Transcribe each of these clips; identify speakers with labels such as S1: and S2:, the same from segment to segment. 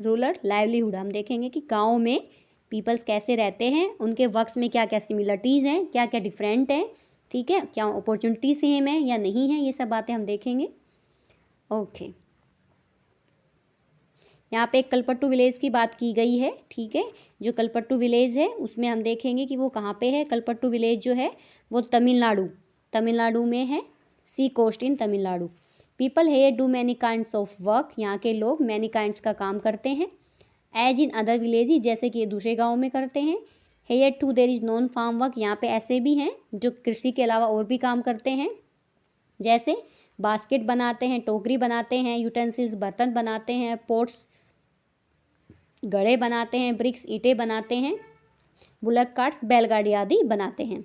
S1: Rural livelihood, हम देखेंगे कि गाँव में पीपल्स कैसे रहते हैं, उनके वर्क्स में क्या क्या सिमिलरिटीज़ हैं, क्या क्या डिफरेंट है, ठीक है, क्या अपॉर्चुनिटी सेम है या नहीं है, ये सब बातें हम देखेंगे। ओके, यहाँ पे एक कलपट्टू विलेज की बात की गई है, ठीक है। जो कलपट्टू विलेज है उसमें हम देखेंगे कि वो कहाँ पे है। कलपट्टू विलेज जो है वो तमिलनाडु में है, sea coast in Tamil Nadu. People here do many kinds of work, यहाँ के लोग मैनी काइंड्स का काम करते हैं। एज इन अदर विलेज, जैसे कि दूसरे गाँव में करते हैं। Here too there is non farm work, यहाँ पे ऐसे भी हैं जो कृषि के अलावा और भी काम करते हैं, जैसे बास्केट बनाते हैं, टोकरी बनाते हैं, यूटेंसिल्स बर्तन बनाते हैं, पोट्स घड़े बनाते हैं, ब्रिक्स ईंटें बनाते हैं, बुलक कार्ट्स बैलगाड़ी आदि बनाते हैं।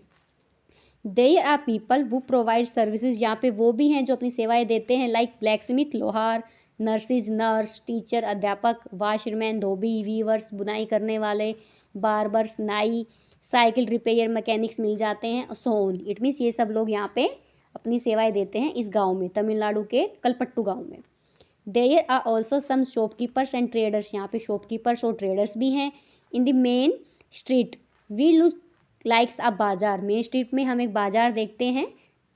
S1: देयर आर पीपल वो प्रोवाइड सर्विसेज, यहाँ पे वो भी हैं जो अपनी सेवाएं देते हैं, लाइक ब्लैक स्मिथ लोहार, नर्सिस नर्स, टीचर अध्यापक, वाशरमैन धोबी, वीवर्स बुनाई करने वाले, बार्बर्स नाई, साइकिल रिपेयर मैकेनिक्स मिल जाते हैं, सो ऑन। इट मीन्स ये सब लोग यहाँ पे अपनी सेवाएं देते हैं इस गाँव में, तमिलनाडु के कलपट्टू गाँव में। There are also some shopkeepers and traders, यहाँ पे शॉपकीपर्स और ट्रेडर्स भी हैं। In the main street we look likes a bazaar, main street में हम एक बाजार देखते हैं,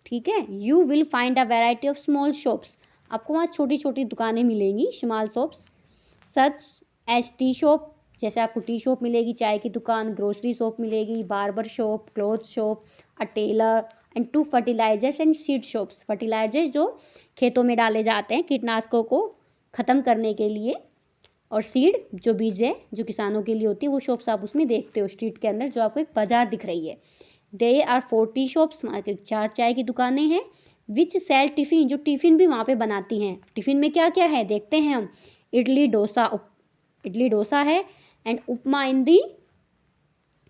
S1: ठीक है। You will find a variety of small shops, आपको वहाँ छोटी छोटी दुकानें मिलेंगी, small shops, such as tea shop, जैसे आपको टी शॉप मिलेगी, चाय की दुकान, ग्रोसरी शॉप मिलेगी, barber shop, cloth shop, a tailor and to fertilizers and seed shops, fertilizers जो खेतों में डाले जाते हैं कीटनाशकों को ख़त्म करने के लिए, और सीड जो बीज है जो किसानों के लिए होती है, वो शॉप्स आप उसमें देखते हो स्ट्रीट के अंदर, जो आपको एक बाजार दिख रही है। देयर आर 40 शॉप्स, 4 चाय की दुकानें हैं, विच सेल टिफ़िन, जो टिफ़िन भी वहाँ पे बनाती हैं। टिफ़िन में क्या क्या है देखते हैं हम, इडली डोसा है, and upma in the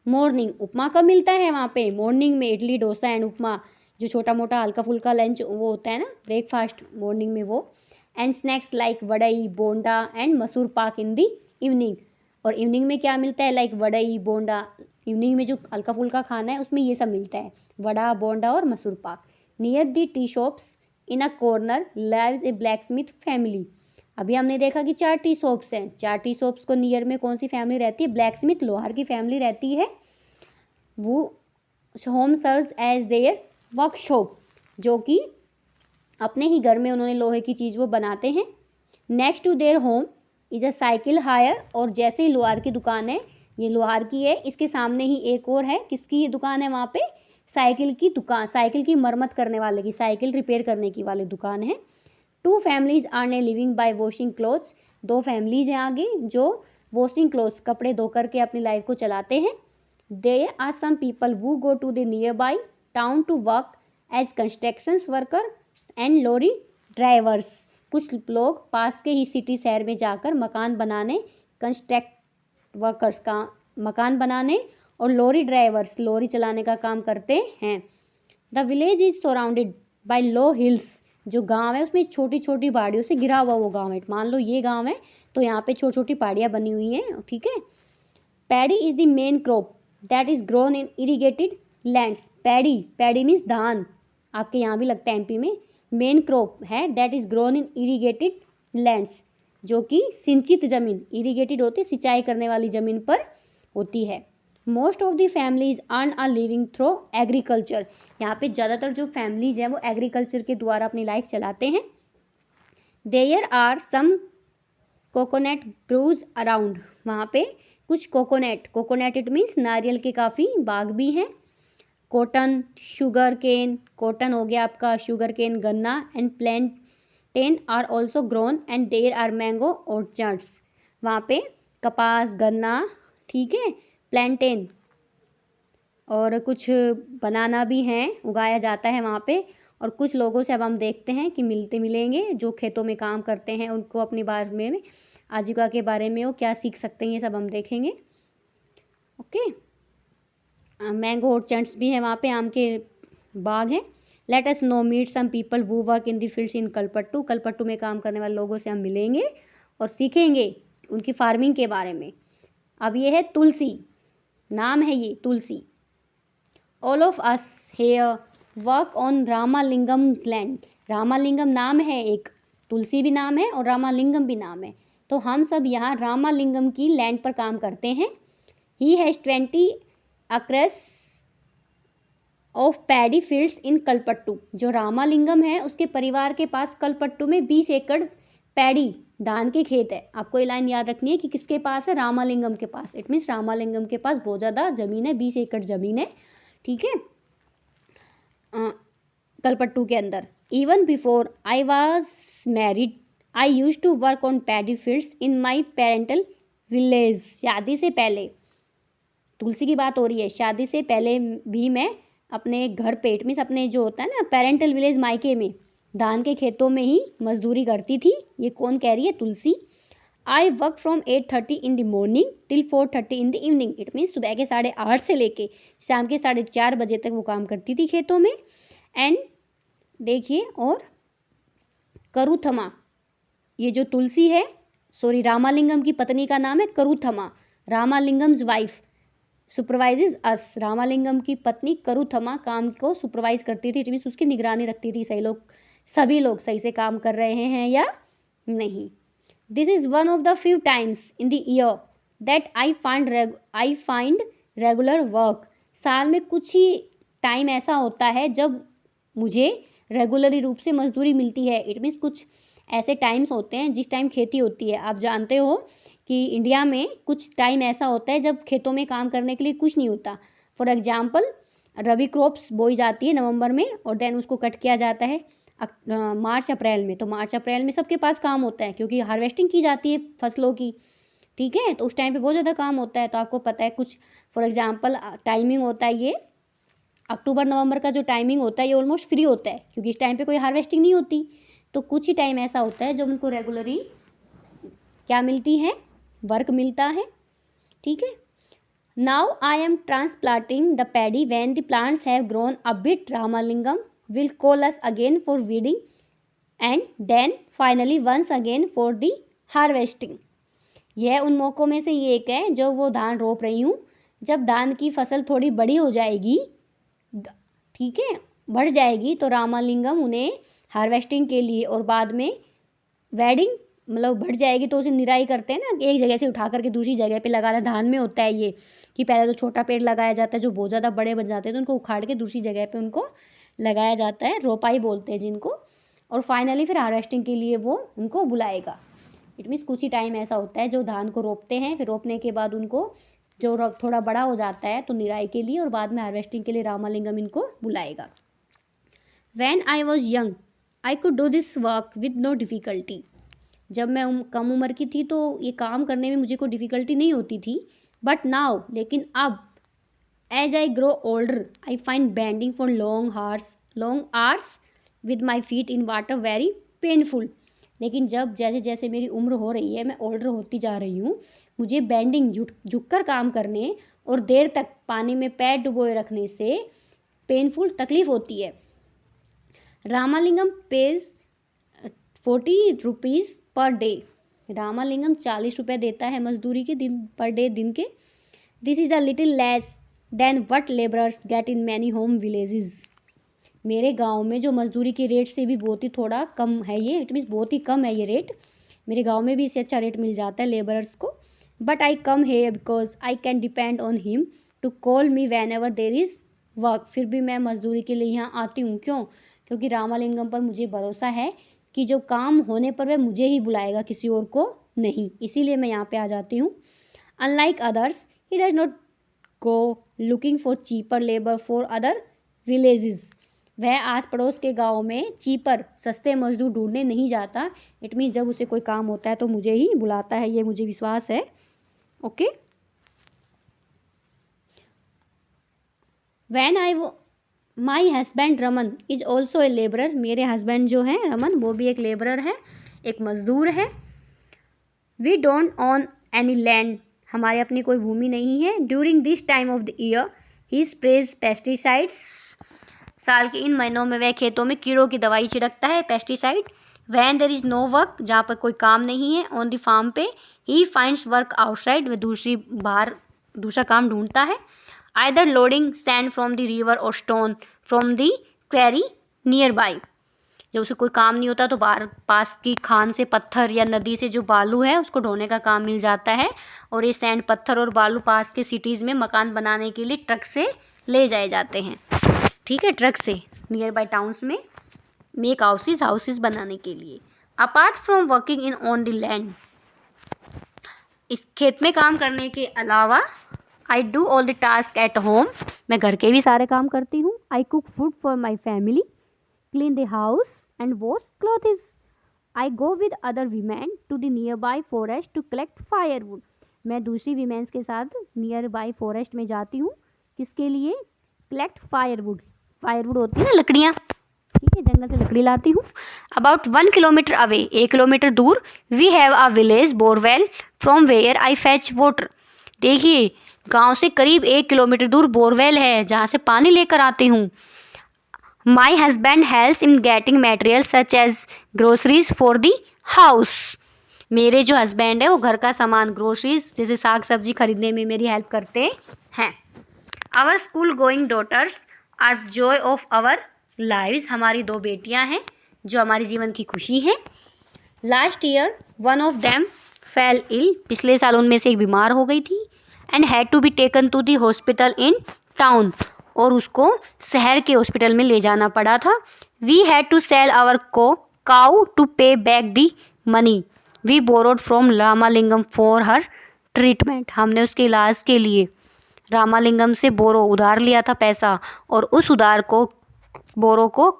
S1: morning, उपमा कब मिलता है वहाँ पे, मॉर्निंग में इडली डोसा एंड उपमा, जो छोटा मोटा हल्का फुल्का लंच वो होता है ना, ब्रेकफास्ट मॉर्निंग में वो, and snacks like vadai bonda and Mysore pak in the evening, और इवनिंग में क्या मिलता है, लाइक वड़ई बोंडा, इवनिंग में जो हल्का फुल्का खाना है उसमें ये सब मिलता है, वड़ा बोंडा और Mysore pak. Near the tea shops in a corner lives a blacksmith family, अभी हमने देखा कि 4 टी शॉप्स हैं, 4 टी शॉप्स को नियर में कौन सी फैमिली रहती है, ब्लैक स्मिथ लोहार की फैमिली रहती है। वो home serves as their workshop, जो कि अपने ही घर में उन्होंने लोहे की चीज़ वो बनाते हैं। Next to their home is a cycle hire, और जैसे ही लोहार की दुकान है, ये लोहार की है, इसके सामने ही एक और है, किसकी ये दुकान है वहाँ पे, साइकिल की दुकान, साइकिल की मरम्मत करने वाले की, साइकिल रिपेयर करने की वाली दुकान है। 2 families are a living by washing clothes, 2 families हैं आगे जो वॉशिंग क्लोथ्स कपड़े धो करके अपनी लाइफ को चलाते हैं। There are some people who go to the nearby town to work as construction worker and lorry drivers, कुछ लोग पास के ही सिटी शहर में जाकर मकान बनाने, कंस्ट्रक्ट वर्कर्स का मकान बनाने, और लॉरी ड्राइवर्स लॉरी चलाने का काम करते हैं। The village is surrounded by low hills, जो गांव है उसमें छोटी छोटी पहाड़ियों से घिरा हुआ वो गांव है, मान लो ये गांव है तो यहाँ पे छोटी छोटी पहाड़ियाँ बनी हुई हैं, ठीक है। Paddy is the main crop that is grown in irrigated lands, paddy means धान, आपके यहाँ भी लगता है एमपी में। मेन क्रॉप है that is grown in irrigated lands, जो कि सिंचित जमीन, इरीगेटेड होती है सिंचाई करने वाली जमीन पर होती है। Most of the families earn a living through agriculture, यहाँ पे ज़्यादातर जो फैमिलीज हैं वो एग्रीकल्चर के द्वारा अपनी लाइफ चलाते हैं। There are some coconut groves around, वहाँ पे कुछ कोकोनट इट मीन्स नारियल के काफ़ी बाग भी हैं। कॉटन, शुगर केन, कॉटन हो गया आपका, शुगर केन गन्ना, and plantain are also grown, and there are mango orchards, वहाँ पे कपास गन्ना, ठीक है, प्लेंटेन और कुछ बनाना भी हैं, उगाया जाता है वहाँ पे। और कुछ लोगों से अब हम देखते हैं कि मिलेंगे जो खेतों में काम करते हैं, उनको अपने बारे में आजीविका के बारे में वो क्या सीख सकते हैं, ये सब हम देखेंगे। ओके, मैंगो ऑर्चर्ड्स भी है वहाँ पे, आम के बाग हैं। Let us now meet some people who work in the fields in Kalpattu में काम करने वाले लोगों से हम मिलेंगे और सीखेंगे उनकी फार्मिंग के बारे में। अब ये है तुलसी, नाम है ये Tulsi. All of us here work on Ramalingam's land, Ramalingam नाम है एक, तुलसी भी नाम है और रामालिंगम भी नाम है। तो हम सब यहाँ रामालिंगम की लैंड पर काम करते हैं। He has 20 acres of paddy fields in Kalpattu. जो रामालिंगम है उसके परिवार के पास कलपट्टू में 20 एकड़ पैडी धान के खेत है। आपको ये लाइन याद रखनी है कि किसके पास है, रामालिंगम के पास। इट मीन्स रामालिंगम के पास बहुत ज़्यादा ज़मीन है, 20 एकड़ ज़मीन है, ठीक है, कलपट्टू के अंदर। Even before I was married I used to work on paddy fields in my parental village. शादी से पहले, तुलसी की बात हो रही है, शादी से पहले भी मैं अपने घर पे, इट मीन्स अपने जो होता है ना पेरेंटल विलेज, मायके में धान के खेतों में ही मजदूरी करती थी। ये कौन कह रही है, Tulsi. I work from 8:30 in the morning till 4:30 in the evening. It means सुबह के 8:30 से लेके शाम के 4:30 बजे तक वो काम करती थी खेतों में। एंड देखिए, और करुथमा, ये जो तुलसी है, सॉरी रामालिंगम की पत्नी का नाम है करुथमा। रामालिंगम्स वाइफ सुपरवाइजेज अस। रामालिंगम की पत्नी करुथमा काम को सुपरवाइज करती थी, इट मीन्स उसकी निगरानी रखती थी, सभी लोग सही से काम कर रहे हैं या नहीं। This is one of the few times in the year that I find regular work. साल में कुछ ही टाइम ऐसा होता है जब मुझे रेगुलरी रूप से मजदूरी मिलती है। इट मीन्स कुछ ऐसे टाइम्स होते हैं जिस टाइम खेती होती है। आप जानते हो कि इंडिया में कुछ टाइम ऐसा होता है जब खेतों में काम करने के लिए कुछ नहीं होता। फॉर एग्जाम्पल, रबी क्रॉप्स बोई जाती है नवंबर में और देन उसको कट किया जाता है मार्च अप्रैल में। तो मार्च अप्रैल में सबके पास काम होता है क्योंकि हार्वेस्टिंग की जाती है फसलों की, ठीक है। तो उस टाइम पे बहुत ज़्यादा काम होता है। तो आपको पता है कुछ, फॉर एग्जाम्पल टाइमिंग होता है, ये अक्टूबर नवंबर का जो टाइमिंग होता है ये ऑलमोस्ट फ्री होता है क्योंकि इस टाइम पे कोई हार्वेस्टिंग नहीं होती। तो कुछ ही टाइम ऐसा होता है जब उनको रेगुलरी क्या मिलती है, वर्क मिलता है, ठीक है। Now I am transplanting the paddy when the plants have grown a bit. Ramalingam will call us again for weeding and then finally once again for the harvesting. यह उन मौक़ों में से ये एक है जो वो धान रोप रही हूँ। जब धान की फसल थोड़ी बड़ी हो जाएगी, ठीक है, बढ़ जाएगी, तो रामालिंगम उन्हें हार्वेस्टिंग के लिए और बाद में वेडिंग, मतलब बढ़ जाएगी तो उसे निराई करते हैं ना, एक जगह से उठा करके दूसरी जगह पे लगाना। धान में होता है ये कि पहले तो छोटा पेड़ लगाया जाता है, जो बहुत ज़्यादा बड़े बन जाते हैं तो उनको उखाड़ के दूसरी जगह पे उनको लगाया जाता है, रोपाई बोलते हैं जिनको। और फाइनली फिर हार्वेस्टिंग के लिए वो उनको बुलाएगा। इट मीन्स कुछ ही टाइम ऐसा होता है जो धान को रोपते हैं, फिर रोपने के बाद उनको जो थोड़ा बड़ा हो जाता है तो निराई के लिए और बाद में हार्वेस्टिंग के लिए रामालिंगम इनको बुलाएगा। When I was young, I could do this work with no difficulty. जब मैं कम उम्र की थी तो ये काम करने में मुझे कोई डिफ़िकल्टी नहीं होती थी। बट नाउ, लेकिन अब, as I grow older I find bending for long hours with my feet in water very painful. लेकिन जब जैसे जैसे मेरी उम्र हो रही है, मैं ओल्डर होती जा रही हूँ, मुझे बेंडिंग झुक कर काम करने और देर तक पानी में पैर डुबोए रखने से पेनफुल तकलीफ़ होती है। Ramalingam page 40 rupees per day. Ramalingam 40 रुपये देता है मजदूरी के दिन पर डे, दिन के। This is a little less than what labourers get in many home villages. मेरे गांव में जो मजदूरी के रेट से भी बहुत ही थोड़ा कम है ये, इट मीन्स बहुत ही कम है ये रेट। मेरे गांव में भी इससे अच्छा रेट मिल जाता है लेबरर्स को। But I come here because I can depend on him to call me whenever there is work. फिर भी मैं मजदूरी के लिए यहाँ आती हूँ। क्यों? क्योंकि रामालिंगम पर मुझे भरोसा है कि जो काम होने पर वह मुझे ही बुलाएगा, किसी और को नहीं। इसीलिए मैं यहाँ पे आ जाती हूँ। Unlike others, he does not go looking for cheaper labour for other villages. वह आस पड़ोस के गाँव में चीपर, सस्ते मजदूर ढूंढने नहीं जाता। इट मीन्स जब उसे कोई काम होता है तो मुझे ही बुलाता है, ये मुझे विश्वास है। Okay. When I my husband Raman is also a labourer. मेरे हस्बैंड जो हैं रमन, वो भी एक लेबरर है, एक मज़दूर है। We don't own any land. हमारे अपनी कोई भूमि नहीं है। During this time of the year he sprays pesticides. साल के इन महीनों में वह खेतों में कीड़ों की दवाई छिड़कता है, pesticide. When there is no work, जहाँ पर कोई काम नहीं है, ऑन द फार्म पे, ही फाइंड्स वर्क आउटसाइड। वह दूसरा काम ढूंढता है। Either loading sand from the river or stone from the quarry nearby. जब उसे कोई काम नहीं होता तो बाहर पास की खान से पत्थर या नदी से जो बालू है उसको ढोने का काम मिल जाता है, और ये सैंड पत्थर और बालू पास के सिटीज़ में मकान बनाने के लिए ट्रक से ले जाए जाते हैं। ठीक है, ट्रक से नियर बाय टाउन्स में मेक हाउसेस बनाने के लिए। Apart from working in on the land, इस खेत में काम करने के अलावा I do all the task at home, मैं घर के भी सारे काम करती हूँ। I cook food for my family, clean the house and wash clothes. I go with other women to the nearby forest to collect firewood, मैं दूसरी वीमेंस के साथ नियर बाई फॉरेस्ट में जाती हूँ, किसके लिए? कलेक्ट फायरवुड, फायरवुड होती है ना लकड़ियाँ, ठीक है, जंगल से लकड़ी लाती हूँ। अबाउट 1 किलोमीटर अवे, 1 किलोमीटर दूर, we have a village borewell from where I fetch water, देखिए गांव से करीब 1 किलोमीटर दूर बोरवेल है जहाँ से पानी लेकर आती हूँ। My husband helps in getting material such as groceries for the house, मेरे जो हस्बैंड है वो घर का सामान ग्रोसरीज जैसे साग सब्जी खरीदने में मेरी हेल्प करते हैं। Our school going daughters are joy of our lives, हमारी 2 बेटियां हैं जो हमारे जीवन की खुशी हैं। Last year one of them fell ill, पिछले साल उनमें से एक बीमार हो गई थी। And had to be taken to the hospital in town, और उसको शहर के हॉस्पिटल में ले जाना पड़ा था। We had to sell our cow to pay back the money we borrowed from Ramalingam for her treatment, हमने उसके इलाज के लिए रामालिंगम से उधार लिया था पैसा, और उस उधार को बोरो को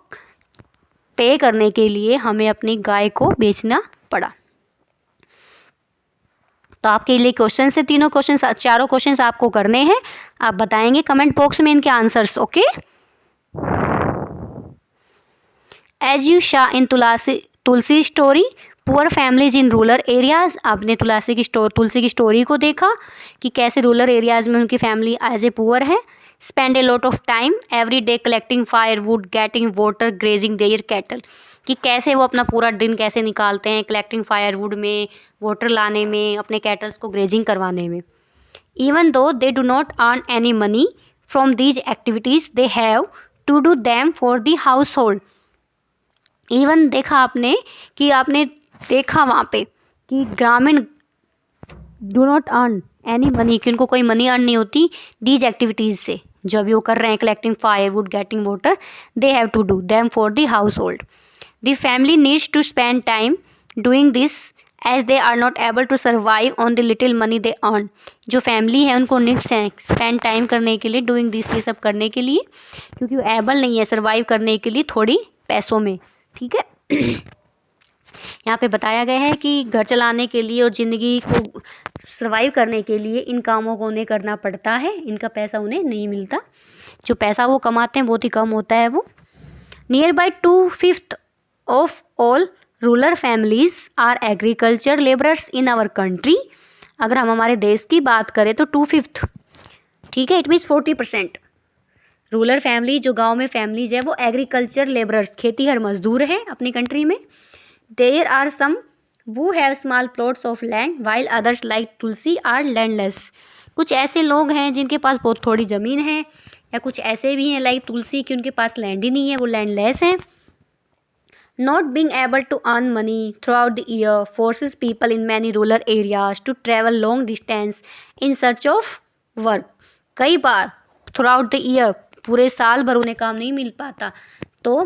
S1: पे करने के लिए हमें अपनी गाय को बेचना पड़ा। तो आपके लिए क्वेश्चन से चारों क्वेश्चन आपको करने हैं, आप बताएंगे कमेंट बॉक्स में इनके answers. Okay, as you saw in Tulsi story poor families in rural areas, आपने तुलसी की स्टोरी को देखा कि कैसे रूरल एरियाज में उनकी फैमिली एज ए पुअर है। Spend a lot of time every day collecting firewood getting water grazing their cattle, कि कैसे वो अपना पूरा दिन कैसे निकालते हैं कलेक्टिंग फायर वुड में, वाटर लाने में, अपने कैटल्स को ग्रेजिंग करवाने में। Even though they do not earn any money from these activities they have to do them for the household. Even देखा आपने देखा वहाँ पे कि ग्रामीण do not earn any money, कि उनको कोई मनी अर्न नहीं होती दीज एक्टिविटीज़ से, जो अभी वो कर रहे हैं collecting firewood getting water, they have to do them for the household. The family needs to spend time doing this as they are not able to survive on the little money they earn, जो family है उनको needs हैं spend time करने के लिए, doing this, ये सब करने के लिए, क्योंकि वो एबल नहीं है सर्वाइव करने के लिए थोड़ी पैसों में। ठीक है, यहाँ पे बताया गया है कि घर चलाने के लिए और ज़िंदगी को सर्वाइव करने के लिए इन कामों को उन्हें करना पड़ता है, इनका पैसा उन्हें नहीं मिलता, जो पैसा वो कमाते हैं बहुत ही कम होता है वो। Nearby 2/5 of all rural families are agriculture labourers in our country, अगर हम हमारे देश की बात करें तो 2/5, ठीक है, इट मीन्स 40% रूरल फैमिली, जो गांव में फैमिलीज है वो एग्रीकल्चर लेबरर्स, खेती हर मजदूर हैं अपनी कंट्री में। There are some who have small plots of land while others like Tulsi are landless, कुछ ऐसे लोग हैं जिनके पास बहुत थोड़ी ज़मीन है, या कुछ ऐसे भी हैं लाइक तुलसी कि उनके पास लैंड ही नहीं है, वो लैंडलेस हैं। Not being able to earn money throughout the year forces people in many rural areas to travel long distance in search of work, कई बार थ्रू आउट द ईयर पूरे साल भर उन्हें काम नहीं मिल पाता, तो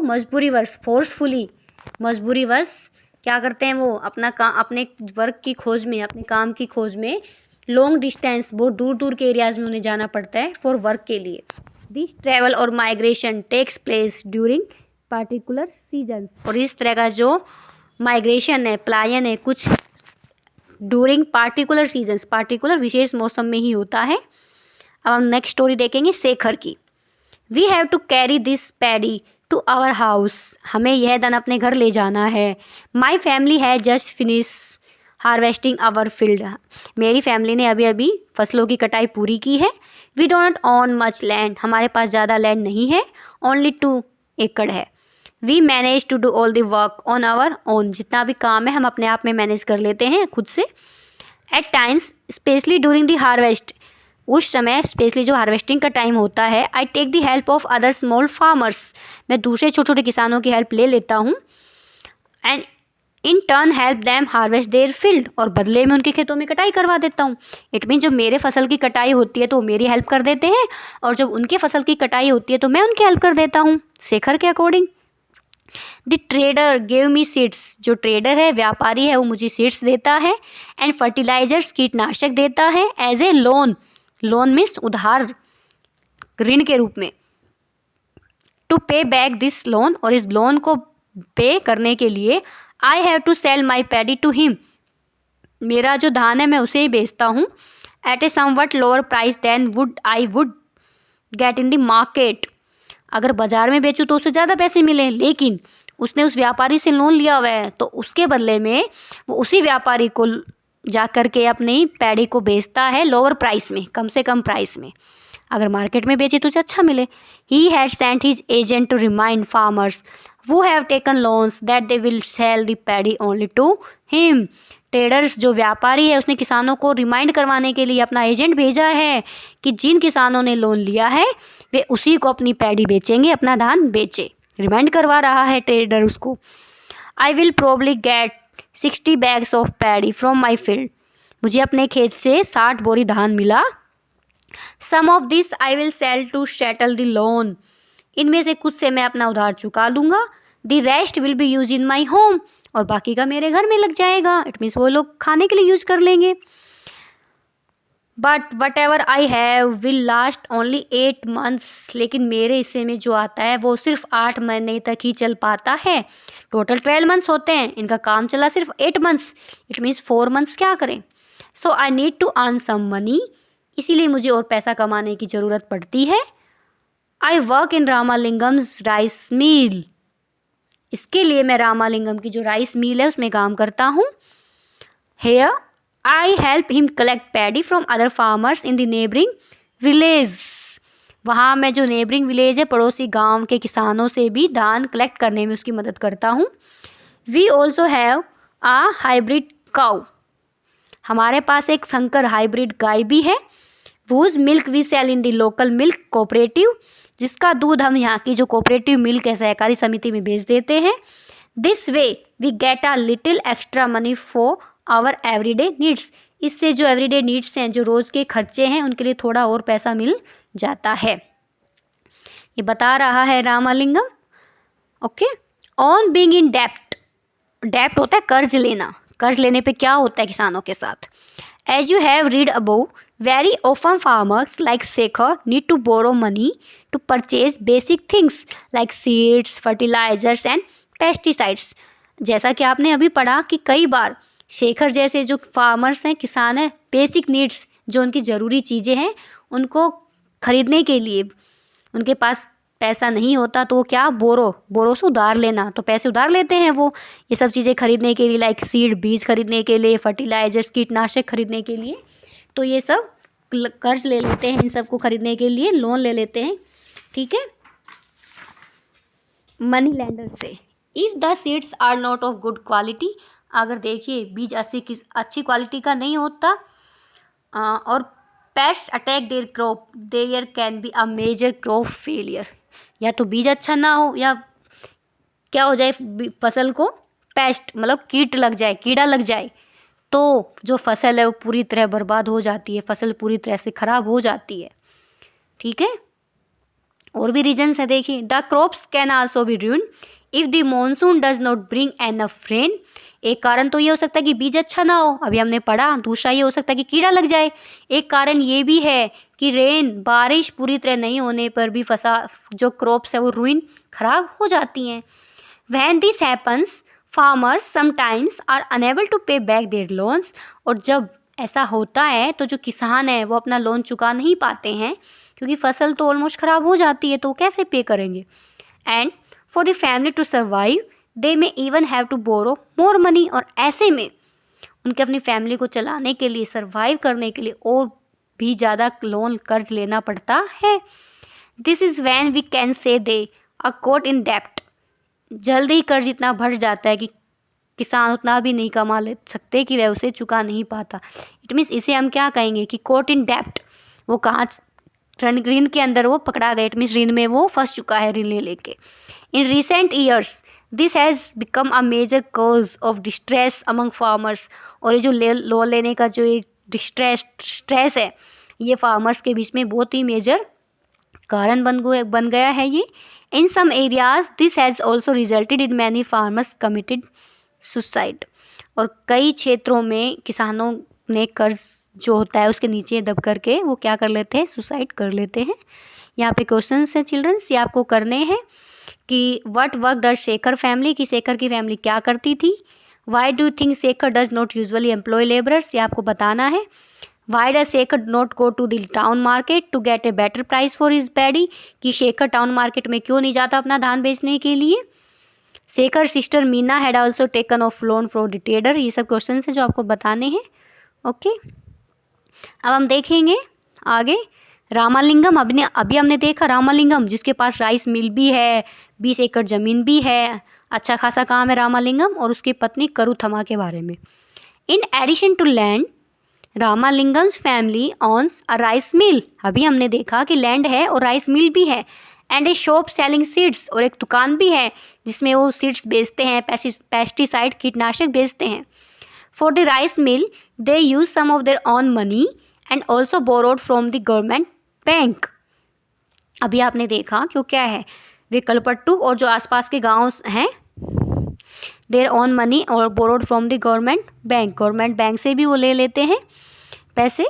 S1: मजबूरीवश क्या करते हैं वो अपने वर्क की खोज में, अपने काम की खोज में लॉन्ग डिस्टेंस, बहुत दूर दूर के एरियाज़ में उन्हें जाना पड़ता है फॉर वर्क के लिए। दिस ट्रैवल और migration takes place during particular seasons, और इस तरह का जो माइग्रेशन है, पलायन है, कुछ ड्यूरिंग पार्टिकुलर सीजन्स, पार्टिकुलर विशेष मौसम में ही होता है। अब हम नेक्स्ट स्टोरी देखेंगे शेखर की। We have to carry this paddy to our house, हमें यह धन अपने घर ले जाना है। माई फैमिली है just finish harvesting our field, मेरी फैमिली ने अभी अभी फसलों की कटाई पूरी की है। We do not own much land, हमारे पास ज़्यादा लैंड नहीं है, ओनली 2 एकड़ है। We manage to do all the work on our own, जितना भी काम है हम अपने आप में मैनेज कर लेते हैं खुद से। At times specially during the harvest, उस समय स्पेशली जो हार्वेस्टिंग का टाइम होता है, I take the help of other small farmers, मैं दूसरे छोटे छोटे किसानों की हेल्प ले लेता हूँ, and in turn help them harvest their field, और बदले में उनके खेतों में कटाई करवा देता हूँ। इट मीन जब मेरे फसल की कटाई होती है तो वो मेरी हेल्प कर देते हैं, और जब उनके फसल की कटाई होती है तो मैं उनकी हेल्प कर देता हूँ, शेखर के according. The trader gave me seeds, जो ट्रेडर है, व्यापारी है, वो मुझे सीड्स देता है, एंड फर्टिलाइजर्स, कीटनाशक देता है, as a loan, loan means उधार, ऋण के रूप में, to pay back this loan, और इस लोन को पे करने के लिए I have to sell my paddy to him, मेरा जो धान है मैं उसे ही बेचता हूँ, at a somewhat lower price than would I would get in the market, अगर बाजार में बेचूँ तो उससे ज़्यादा पैसे मिले, लेकिन उसने उस व्यापारी से लोन लिया हुआ है तो उसके बदले में वो उसी व्यापारी को जा कर के अपनी पैडी को बेचता है लोअर प्राइस में, कम से कम प्राइस में, अगर मार्केट में बेचे तो उसे अच्छा मिले। He had sent his agent to remind farmers who have taken loans that they will sell the paddy only to him, traders जो व्यापारी है उसने किसानों को रिमाइंड करवाने के लिए अपना एजेंट भेजा है कि जिन किसानों ने लोन लिया है वे उसी को अपनी पैडी बेचेंगे, अपना धान बेचे, रिमाइंड करवा रहा है ट्रेडर उसको। I will probably get 60 bags of paddy from my field, मुझे अपने खेत से 60 बोरी धान मिला। Some of this I will sell to settle the loan, इनमें से कुछ से मैं अपना उधार चुका लूँगा। The rest will be use in my home, और बाकी का मेरे घर में लग जाएगा, इट मीन्स वो लोग खाने के लिए यूज कर लेंगे। But what ever I have will last only 8 months, लेकिन मेरे हिस्से में जो आता है वो सिर्फ 8 महीने तक ही चल पाता है, टोटल 12 months होते हैं, इनका काम चला सिर्फ 8 months, इट मीन्स 4 months क्या करें। So I need to earn some money, इसीलिए मुझे और पैसा कमाने की ज़रूरत पड़ती है। I work in रामालिंगम्स rice mill, इसके लिए मैं रामालिंगम की जो राइस मिल है उसमें काम करता हूँ। Here I help him collect paddy from other farmers in the neighbouring village, वहाँ मैं जो नेबरिंग विलेज है, पड़ोसी गांव के किसानों से भी धान कलेक्ट करने में उसकी मदद करता हूँ। We also have a hybrid cow, हमारे पास एक संकर हाइब्रिड गाय भी है। Whose milk we sell in the local milk cooperative, जिसका दूध हम यहाँ की जो कोऑपरेटिव मिल्क है, सहकारी समिति में बेच देते हैं। This way we get a little extra money for our everyday needs, इससे जो एवरीडे नीड्स हैं, जो रोज़ के खर्चे हैं, उनके लिए थोड़ा और पैसा मिल जाता है, ये बता रहा है Ramalingam. Okay, on being in डेप्ट, डेप्ट होता है कर्ज लेना, कर्ज लेने पे क्या होता है किसानों के साथ। As you have read above, very often farmers like Shekhar need to borrow money to purchase basic things like seeds, fertilizers and pesticides, जैसा कि आपने अभी पढ़ा कि कई बार शेखर जैसे जो फार्मर्स हैं, किसान हैं, बेसिक नीड्स जो उनकी ज़रूरी चीज़ें हैं उनको खरीदने के लिए उनके पास पैसा नहीं होता तो वो क्या, बोरो से उधार लेना, तो पैसे उधार लेते हैं वो ये सब चीज़ें खरीदने के लिए, लाइक सीड, बीज खरीदने के लिए, फर्टिलाइजर्स, कीटनाशक खरीदने के लिए, तो ये सब कर्ज ले लेते हैं, इन सब को खरीदने के लिए लोन ले लेते हैं, ठीक है, मनी लेंडर से। If the seeds are not of good quality, अगर देखिए बीज अच्छी क्वालिटी का नहीं होता और pest attack their crop, there can be a major crop failure, या तो बीज अच्छा ना हो या क्या हो जाए, फसल को पेस्ट मतलब कीट लग जाए, कीड़ा लग जाए, तो जो फसल है वो पूरी तरह बर्बाद हो जाती है, फसल पूरी तरह से ख़राब हो जाती है, ठीक है। और भी रीजन्स है, देखिए, the crops can also be ruined if the monsoon does not bring enough rain, एक कारण तो ये हो सकता है कि बीज अच्छा ना हो, अभी हमने पढ़ा, दूसरा ये हो सकता है कि कीड़ा लग जाए, एक कारण ये भी है कि रेन, बारिश पूरी तरह नहीं होने पर भी फसल जो क्रॉप्स है वो रुइन, ख़राब हो जाती हैं। When this happens farmers sometimes are unable to pay back their loans, और जब ऐसा होता है तो जो किसान है वो अपना लोन चुका नहीं पाते हैं क्योंकि फसल तो ऑलमोस्ट ख़राब हो जाती है, तो कैसे पे करेंगे। And for the family to survive they may even have to borrow more money, और ऐसे में उनके अपनी फैमिली को चलाने के लिए, सर्वाइव करने के लिए और भी ज़्यादा लोन कर्ज लेना पड़ता है। This is when we can say they are caught in डेप्ट, जल्द ही कर्ज इतना बढ़ जाता है कि किसान उतना भी नहीं कमा ले सकते कि वह उसे चुका नहीं पाता। इट मीन्स इसे हम क्या कहेंगे कि कॉट इन डेप्ट, वो कहाँ ऋण के अंदर वो पकड़ा गया, इट मीन्स ऋण में वो फंस चुका है ऋण लेके। In recent years this has become a major cause of distress among farmers. और ये जो लोन लेने का जो एक स्ट्रेस है, ये फार्मर्स के बीच में बहुत ही मेजर कारण बन गया है ये। In some areas this has also resulted in many farmers committed suicide. और कई क्षेत्रों में किसानों ने कर्ज जो होता है उसके नीचे दब करके वो क्या कर लेते हैं, सुसाइड कर लेते हैं। यहाँ पे क्वेश्चंस हैं चिल्ड्रंस, ये आपको करने हैं कि what work does Shekhar family, कि शेखर की फैमिली क्या करती थी। Why do think Shekhar does not usually employ labourers, ये आपको बताना है। Why does Shekhar not go to the town market to get a better price for his paddy, कि शेखर टाउन मार्केट में क्यों नहीं जाता अपना धान बेचने के लिए। Shekhar sister Meena had also taken of loan from the trader. ये सब क्वेश्चन हैं जो आपको बताने हैं। ओके, अब हम देखेंगे आगे रामालिंगम। अभी हमने देखा रामालिंगम जिसके पास राइस मिल भी है, 20 एकड़ ज़मीन भी है, अच्छा खासा काम है रामालिंगम, और उसकी पत्नी करुथमा के बारे में। In addition to land Ramalingam's family owns a rice mill. अभी हमने देखा कि लैंड है और राइस मिल भी है, and A shop selling seeds, और एक दुकान भी है जिसमें वो सीड्स बेचते हैं, पेस्टिसाइड कीटनाशक बेचते हैं। For the rice mill they use some of their own money and also borrowed from the government bank. अभी आपने देखा क्यों क्या है, वे कलपट्टू और जो आसपास के गांव हैं देयर ओन मनी और borrowed from the government bank से भी वो ले लेते हैं पैसे।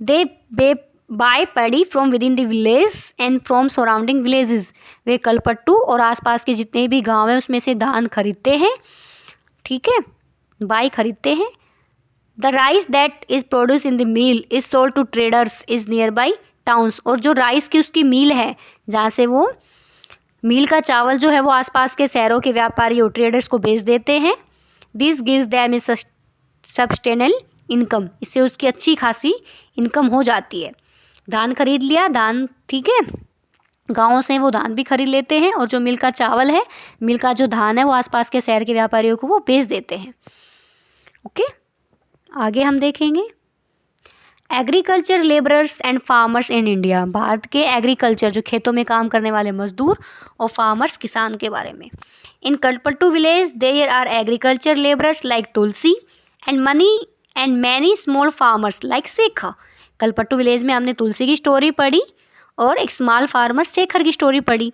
S1: They buy paddy from within the village and from surrounding villages. वे कलपट्टू और आसपास के जितने भी गांव हैं उसमें से धान खरीदते हैं, ठीक है, बाई खरीदते हैं। The rice that is produce in the mill is sold to traders is nearby towns. और जो राइस की उसकी मिल है जहाँ से वो मिल का चावल जो है वो आसपास के शहरों के व्यापारी और ट्रेडर्स को बेच देते हैं। This gives them is substantial income, इससे उसकी अच्छी खासी इनकम हो जाती है। धान खरीद लिया, धान ठीक है, गाँव से वो धान भी खरीद लेते हैं, और जो मिल का चावल है, मिल का जो धान है वो आसपास के शहर के व्यापारियों को वो बेच देते हैं। ओके, आगे हम देखेंगे agriculture labourers and farmers in India. Bharat के एग्रीकल्चर जो खेतों में काम करने वाले मजदूर और फार्मर्स किसान के बारे में। In Kalpattu village there are agriculture labourers like Tulsi and many small farmers like Shekhar. Kalpattu village में हमने तुलसी की स्टोरी पढ़ी और एक स्मॉल फार्मर शेखर की स्टोरी पढ़ी,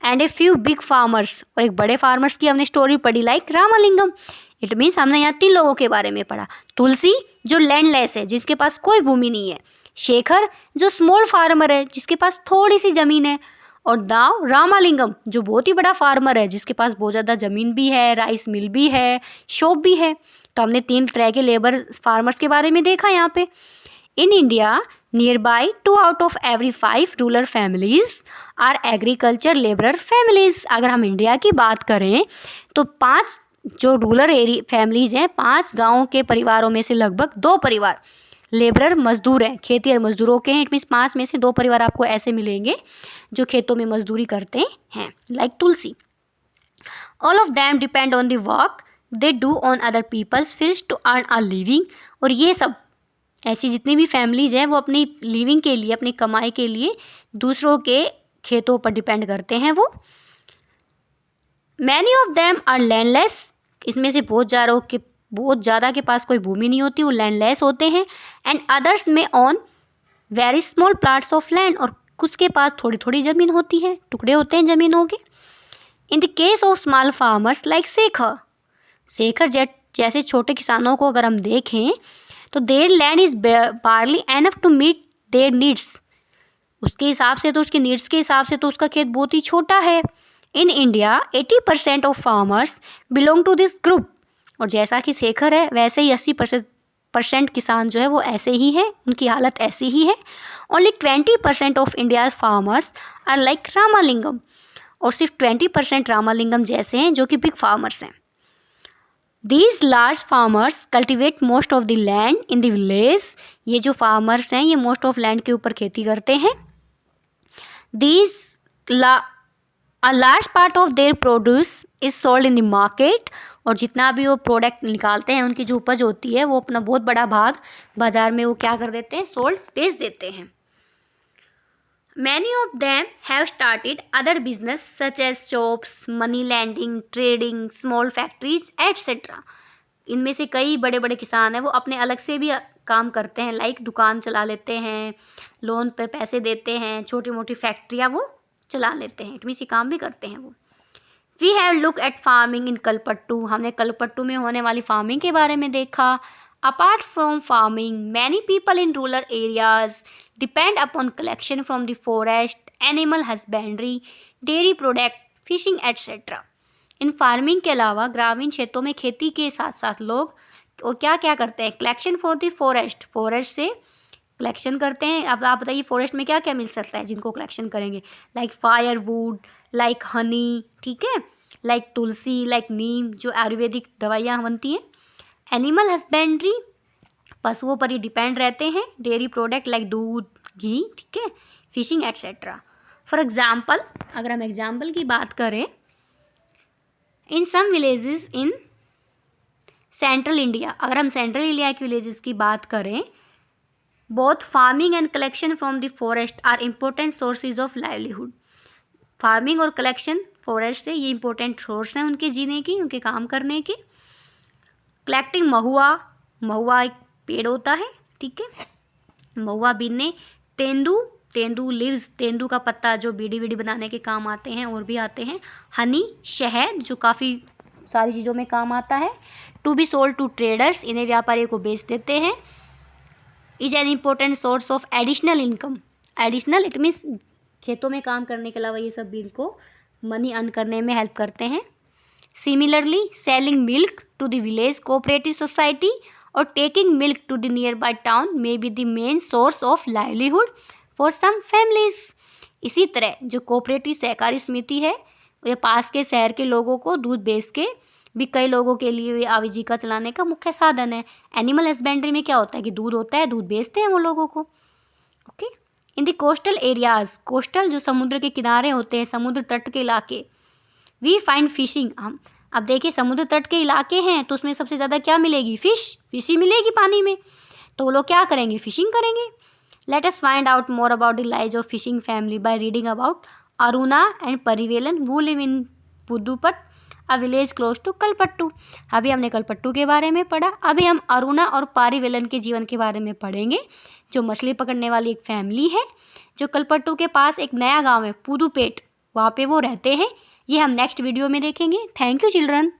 S1: and a few big farmers, और एक बड़े फार्मर्स की हमने स्टोरी पढ़ी लाइक रामालिंगम। इट मीन्स हमने यहाँ 3 लोगों के बारे में पढ़ा। तुलसी जो लैंडलेस है, जिसके पास कोई भूमि नहीं है। शेखर जो स्मॉल फार्मर है, जिसके पास थोड़ी सी ज़मीन है। और रामालिंगम जो बहुत ही बड़ा फार्मर है, जिसके पास बहुत ज़्यादा ज़मीन भी है, राइस मिल भी है, शॉप भी है। तो हमने 3 तरह के लेबर फार्मर्स के बारे में देखा यहाँ पे। In India near by 2 out of every 5 rural families are agriculture labourer families. अगर हम इंडिया की बात करें तो 5 जो रूरल एरिया फैमिलीज हैं, 5 गाँव के परिवारों में से लगभग 2 परिवार लेबरर मजदूर हैं, खेती और मजदूरों के हैं। इट मीन्स 5 में से 2 परिवार आपको ऐसे मिलेंगे जो खेतों में मजदूरी करते हैं, like Tulsi. All of them depend on the work they do on other people's fields to earn a living. और ये सब ऐसी जितनी भी फैमिलीज हैं वो अपनी लिविंग के लिए, अपनी कमाई के लिए दूसरों के खेतों पर डिपेंड करते हैं वो। Many of them are landless. इसमें से बहुत ज़्यादा के पास कोई भूमि नहीं होती, वो लैंडलेस होते हैं। एंड अदर्स में on very small plots of land. और कुछ के पास थोड़ी थोड़ी ज़मीन होती है, टुकड़े होते हैं ज़मीनों के। In the case of small farmers like Shekhar जैसे छोटे किसानों को अगर हम देखें तो their land is barely enough to meet their needs. उसके हिसाब से तो, उसके नीड्स के हिसाब से तो उसका खेत बहुत ही छोटा है। In India 80% of farmers belong to this group. और जैसा कि शेखर है वैसे ही 80% किसान जो है वो ऐसे ही हैं, उनकी हालत ऐसी ही है। Only 20% of India farmers are like Ramalingam. और सिर्फ 20% रामालिंगम जैसे हैं जो कि बिग फार्मर्स हैं। These large farmers cultivate most of the land in the village। ये जो फार्मर्स हैं ये मोस्ट ऑफ लैंड के ऊपर खेती करते हैं। A large part of their produce is sold in the market। और जितना भी वो प्रोडक्ट निकालते हैं, उनकी जो उपज होती है वो अपना बहुत बड़ा भाग बाजार में वो क्या कर देते हैं, बेच देते हैं। Many of them have started other business such as shops, money lending, trading, small factories, etc. इनमें से कई बड़े बड़े किसान हैं वो अपने अलग से भी काम करते हैं, लाइक दुकान चला लेते हैं, लोन पे पैसे देते हैं, छोटी मोटी फैक्ट्रियाँ वो चला लेते हैं, इतनी सी काम भी करते हैं वो। We have look at farming in Kalpattu, हमने कलपट्टू में होने वाली फार्मिंग के बारे में देखा। Apart from farming many people in rural areas depend upon collection from the forest, animal husbandry, dairy product, fishing etcetera. In farming के अलावा ग्रामीण क्षेत्रों में खेती के साथ साथ लोग और क्या क्या करते हैं, collection for the forest, forest से कलेक्शन करते हैं। अब आप बताइए फॉरेस्ट में क्या क्या मिल सकता है जिनको कलेक्शन करेंगे, like fire would, like Honey, ठीक है, लाइक तुलसी, लाइक नीम जो आयुर्वेदिक दवाइयाँ बनती हैं। एनिमल हस्बेंड्री, पशुओं पर ही डिपेंड रहते हैं। डेयरी प्रोडक्ट लाइक दूध, घी, ठीक है, फिशिंग एट्सेट्रा। फॉर एग्जाम्पल, अगर हम एग्जाम्पल की बात करें, in some villages in central India, अगर हम सेंट्रल इंडिया के विलेजेस की बात करें, both farming and collection from the forest are important sources of livelihood. Farming और कलेक्शन फॉरेस्ट से ये इंपॉर्टेंट सोर्स हैं उनके जीने की, उनके काम करने के। कलेक्टिंग महुआ, महुआ एक पेड़ होता है, ठीक है, महुआ बीनने। तेंदू, तेंदू लीव्स, तेंदू का पत्ता जो बीड़ी वीड़ी बनाने के काम आते हैं और भी आते हैं। हनी, शहद जो काफ़ी सारी चीज़ों में काम आता है। To be sold to traders, इन्हें व्यापारियों को बेच देते हैं। Is an important source of additional income, additional it means खेतों में काम करने के अलावा ये सब भी इनको मनी अर्न करने में हेल्प करते हैं। Similarly selling milk to the village cooperative society और taking milk to the nearby town may be the main source of livelihood for some families. इसी तरह जो कोऑपरेटिव सहकारी समिति है ये पास के शहर के लोगों को दूध बेच के भी कई लोगों के लिए आजीविका चलाने का मुख्य साधन है। एनिमल हस्बेंड्री में क्या होता है कि दूध होता है, दूध बेचते हैं वो लोगों को। Okay, in the coastal areas, coastal जो समुद्र के किनारे होते हैं, समुद्र तट के इलाके, वी फाइंड फिशिंग। हम अब देखिए समुद्र तट के इलाके हैं तो उसमें सबसे ज़्यादा क्या मिलेगी, फिश ही मिलेगी पानी में, तो वो लोग क्या करेंगे, फिशिंग करेंगे। Let us find out more about the lives of fishing family by reading about Aruna and Parivelan who live in Pudupat, a village close to Kalpattu. अभी हमने कलपट्टू के बारे में पढ़ा, अभी हम अरुणा और पारिवेलन के जीवन के बारे में पढ़ेंगे, जो मछली पकड़ने वाली एक फैमिली है जो कलपट्टू के पास एक नया गांव है पुदुपेट, वहाँ पे वो रहते हैं। ये हम नेक्स्ट वीडियो में देखेंगे। Thank you children.